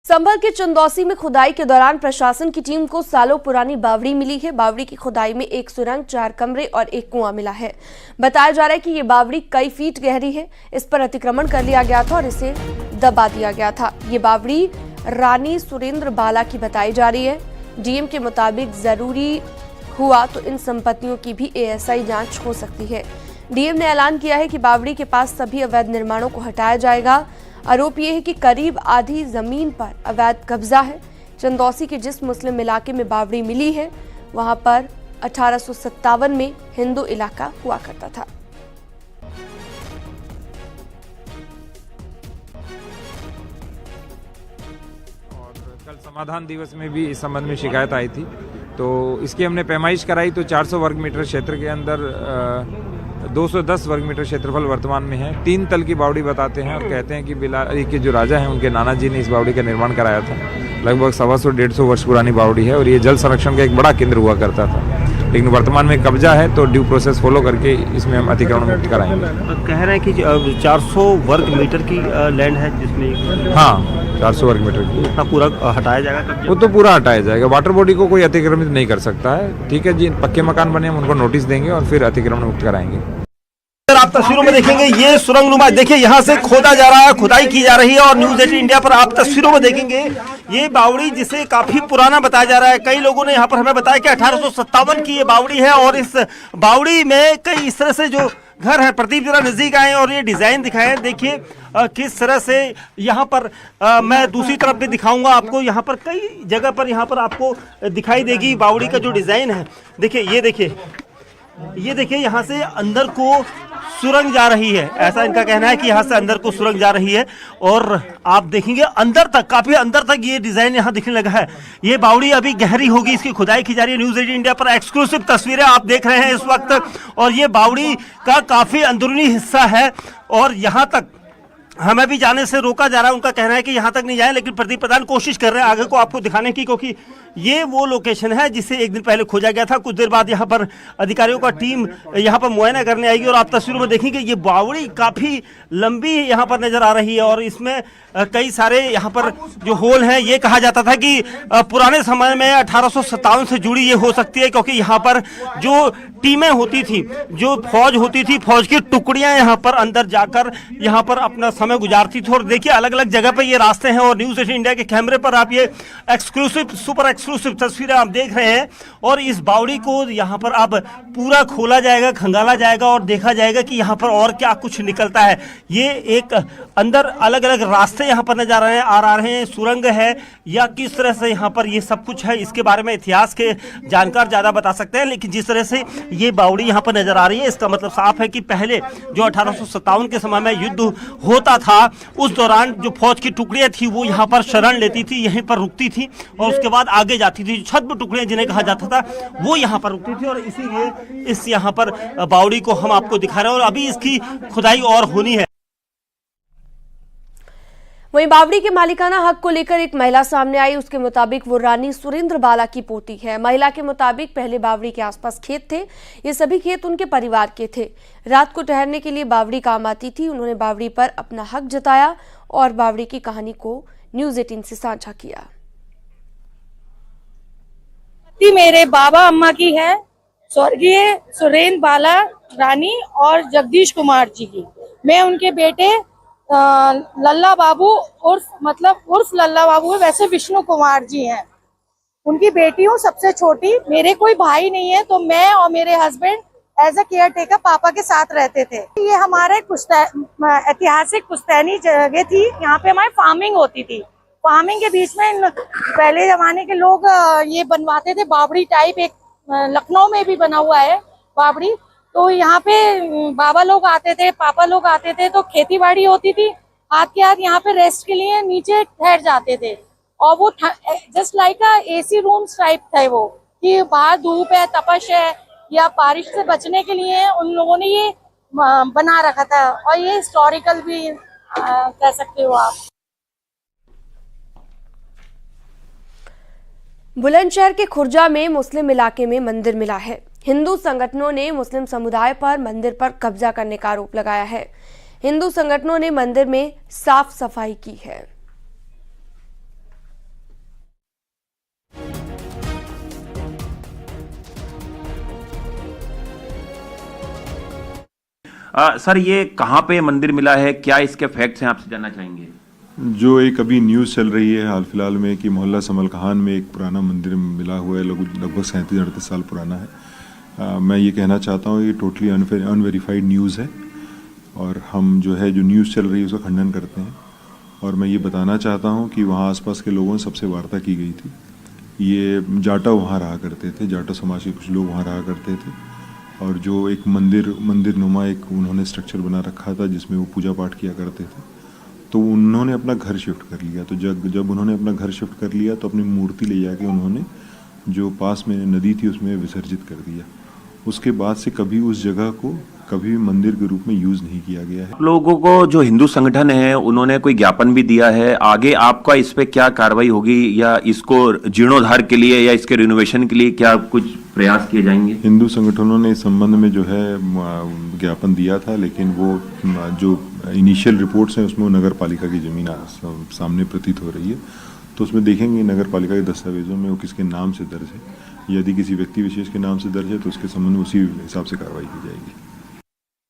संभल के चंदौसी में खुदाई के दौरान प्रशासन की टीम को सालों पुरानी बावड़ी मिली है। बावड़ी की खुदाई में एक सुरंग, 4 कमरे और एक कुआं मिला है। बताया जा रहा है कि ये बावड़ी कई फीट गहरी है। इस पर अतिक्रमण कर लिया गया था और इसे दबा दिया गया था। ये बावड़ी रानी सुरेंद्र बाला की बताई जा रही है। डीएम के मुताबिक जरूरी हुआ तो इन संपत्तियों की भी एएसआई जांच हो सकती है। डीएम ने ऐलान किया है कि बावड़ी के पास सभी अवैध निर्माणों को हटाया जाएगा। आरोप यह है कि करीब आधी जमीन पर अवैध कब्जा है। चंदौसी के जिस मुस्लिम इलाके में बावड़ी मिली है वहां पर 1857 में हिंदू इलाका हुआ करता था। और कल समाधान दिवस में भी इस संबंध में शिकायत आई थी, तो इसकी हमने पैमाइश कराई तो 400 वर्ग मीटर क्षेत्र के अंदर 210 वर्ग मीटर क्षेत्रफल वर्तमान में है। 3 तल की बावड़ी बताते हैं और कहते हैं कि बिलारी के जो राजा हैं उनके नाना जी ने इस बावड़ी का निर्माण कराया था। लगभग 125-150 वर्ष पुरानी बावड़ी है और ये जल संरक्षण का एक बड़ा केंद्र हुआ करता था, लेकिन वर्तमान में कब्जा है तो ड्यू प्रोसेस फॉलो करके इसमें हम अतिक्रमण मुक्त कराएंगे। कह रहे हैं कि 400 वर्ग मीटर की लैंड है जिसमें, हाँ 400 वर्ग मीटर की, इतना पूरा हटाया जाएगा? वो तो पूरा हटाया जाएगा। वाटर बॉडी को कोई अतिक्रमित नहीं कर सकता है। ठीक है जी, पक्के मकान बने हम उनको नोटिस देंगे और फिर अतिक्रमण मुक्त कराएंगे। आप तस्वीरों में देखेंगे ये सुरंग नुमा, देखिए यहाँ से खोदा जा रहा है, खुदाई की जा रही है और न्यूज़ 18 इंडिया पर आप तस्वीरों में देखेंगे ये बावड़ी जिसे काफी पुराना बताया जा रहा है। कई लोगों ने यहाँ पर हमें बताया कि 1857 की ये बावड़ी है और इस बावड़ी में कई इस तरह से जो घर है, प्रदीप जरा नजदीक आए और ये डिजाइन दिखाए। देखिए किस तरह से यहाँ पर मैं दूसरी तरफ भी दिखाऊंगा आपको। यहाँ पर कई जगह पर यहाँ पर आपको दिखाई देगी बावड़ी का जो डिजाइन है। देखिए ये देखिए यहाँ से अंदर को सुरंग जा रही है, ऐसा इनका कहना है कि यहाँ से अंदर को सुरंग जा रही है और आप देखेंगे अंदर तक, काफी अंदर तक ये डिजाइन यहाँ दिखने लगा है। ये बावड़ी अभी गहरी होगी, इसकी खुदाई की जा रही है। न्यूज़ 18 इंडिया पर एक्सक्लूसिव तस्वीरें आप देख रहे हैं इस वक्त और ये बावड़ी का काफी अंदरूनी हिस्सा है और यहाँ तक हमें भी जाने से रोका जा रहा है। उनका कहना है कि यहाँ तक नहीं जाए, लेकिन प्रदीप प्रधान कोशिश कर रहे हैं आगे को आपको दिखाने की, क्योंकि ये वो लोकेशन है जिसे एक दिन पहले खोजा गया था। कुछ देर बाद यहाँ पर अधिकारियों का टीम यहाँ पर मुआयना करने आएगी और आप तस्वीरों में देखेंगे ये बावड़ी काफी लंबी यहाँ पर नजर आ रही है और इसमें कई सारे यहाँ पर जो होल हैं। ये कहा जाता था कि पुराने समय में 1857 से जुड़ी ये हो सकती है, क्योंकि यहाँ पर जो टीमें होती थी, जो फौज होती थी, फौज की टुकड़ियां यहाँ पर अंदर जाकर यहाँ पर अपना समय गुजारती थी। और देखिए अलग अलग जगह पे ये रास्ते हैं और न्यूज़ 18 इंडिया के कैमरे पर आप ये एक्सक्लूसिव, सुपर एक्सक्लूसिव तस्वीरें आप देख रहे हैं। और इस बावड़ी को यहाँ पर अब पूरा खोला जाएगा, खंगाला जाएगा और देखा जाएगा कि यहाँ पर और क्या कुछ निकलता है। ये एक अंदर अलग अलग रास्ते यहाँ पर नजर आ रहे हैं, सुरंग है या किस तरह से यहाँ पर ये सब कुछ है, इसके बारे में इतिहास के जानकार ज्यादा बता सकते हैं। लेकिन जिस तरह से ये बावड़ी यहाँ पर नजर आ रही है, इसका मतलब साफ है कि पहले जो 1857 के समय में युद्ध होता था उस दौरान जो फौज की टुकड़ियां थी वो यहाँ पर शरण लेती थी, यहीं पर रुकती थी और उसके बाद आगे जाती थी। छद्म टुकड़ियां जिन्हें कहा जाता था वो यहाँ पर रुकती थी और इसीलिए इस यहाँ पर बावड़ी को हम आपको दिखा रहे हैं और अभी इसकी खुदाई और होनी है। वहीं बावड़ी के मालिकाना हक को लेकर एक महिला सामने आई। उसके मुताबिक वो रानी सुरेंद्र बाला की पोती है। महिला के मुताबिक पहले बावड़ी के आसपास खेत थे, ये सभी खेत उनके परिवार के थे। रात को ठहरने के लिए बावड़ी काम आती थी। उन्होंने बावड़ी पर अपना हक जताया और बावड़ी की कहानी को न्यूज़ 18 से साझा किया। मेरे बाबा अम्मा की है, स्वर्गीय सुरेंद्र बाला रानी और जगदीश कुमार जी की। मैं उनके बेटे लल्ला बाबू उर्फ लल्ला बाबू है, वैसे विष्णु कुमार जी हैं। उनकी बेटी हूँ, सबसे छोटी। मेरे कोई भाई नहीं है, तो मैं और मेरे husband as a caretaker पापा के साथ रहते थे। ये हमारे ऐतिहासिक पुश्तैनी जगह थी, यहाँ पे हमारी फार्मिंग होती थी। फार्मिंग के बीच में पहले जमाने के लोग ये बनवाते थे बावड़ी टाइप। एक लखनऊ में भी बना हुआ है बावड़ी। तो यहाँ पे बाबा लोग आते थे, पापा लोग आते थे, तो खेती बाड़ी होती थी। हाथ के हाथ यहाँ पे रेस्ट के लिए नीचे ठहर जाते थे और वो just like AC rooms type थे वो, कि बाहर धूप है, तपश है या बारिश से बचने के लिए उन लोगों ने ये बना रखा था। और ये हिस्टोरिकल भी कह सकते हो आप। बुलंदशहर के खुर्जा में मुस्लिम इलाके में मंदिर मिला है। हिंदू संगठनों ने मुस्लिम समुदाय पर मंदिर पर कब्जा करने का आरोप लगाया है। हिंदू संगठनों ने मंदिर में साफ सफाई की है। सर ये कहाँ पे मंदिर मिला है, क्या इसके फैक्ट्स हैं, आपसे जानना चाहेंगे। जो एक अभी न्यूज़ चल रही है हाल फिलहाल में कि मोहल्ला समल कहान में एक पुराना मंदिर मिला हुआ है, लगभग 37-38 साल पुराना है। मैं ये कहना चाहता हूँ ये टोटली अनवेरीफाइड न्यूज़ है और हम जो न्यूज़ चल रही है उसका खंडन करते हैं। और मैं ये बताना चाहता हूँ कि वहाँ आसपास के लोगों से सबसे वार्ता की गई थी। ये जाटा वहाँ रहा करते थे, जाटा समाज के कुछ लोग वहाँ रहा करते थे और जो एक मंदिर नुमा एक उन्होंने स्ट्रक्चर बना रखा था जिसमें वो पूजा पाठ किया करते थे। तो उन्होंने अपना घर शिफ्ट कर लिया। तो जब उन्होंने अपना घर शिफ्ट कर लिया तो अपनी मूर्ति ले जाके उन्होंने जो पास में नदी थी उसमें विसर्जित कर दिया। उसके बाद से कभी उस जगह को कभी मंदिर के रूप में यूज नहीं किया गया है। आप लोगों को जो हिंदू संगठन है उन्होंने कोई ज्ञापन भी दिया है, आगे आपका इस पे क्या कार्रवाई होगी या इसको जीर्णोद्धार के लिए या इसके रिनोवेशन के लिए क्या कुछ प्रयास किए जाएंगे। हिंदू संगठनों ने इस संबंध में ज्ञापन दिया था, लेकिन वो जो इनिशियल रिपोर्ट्स हैं उसमें वो नगर पालिका की जमीन सामने प्रतीत हो रही है। तो उसमें देखेंगे नगर पालिका के दस्तावेजों में वो किसके नाम से दर्ज है। यदि किसी व्यक्ति विशेष के नाम से दर्ज है तो उसके संबंध में उसी हिसाब से कार्रवाई की जाएगी।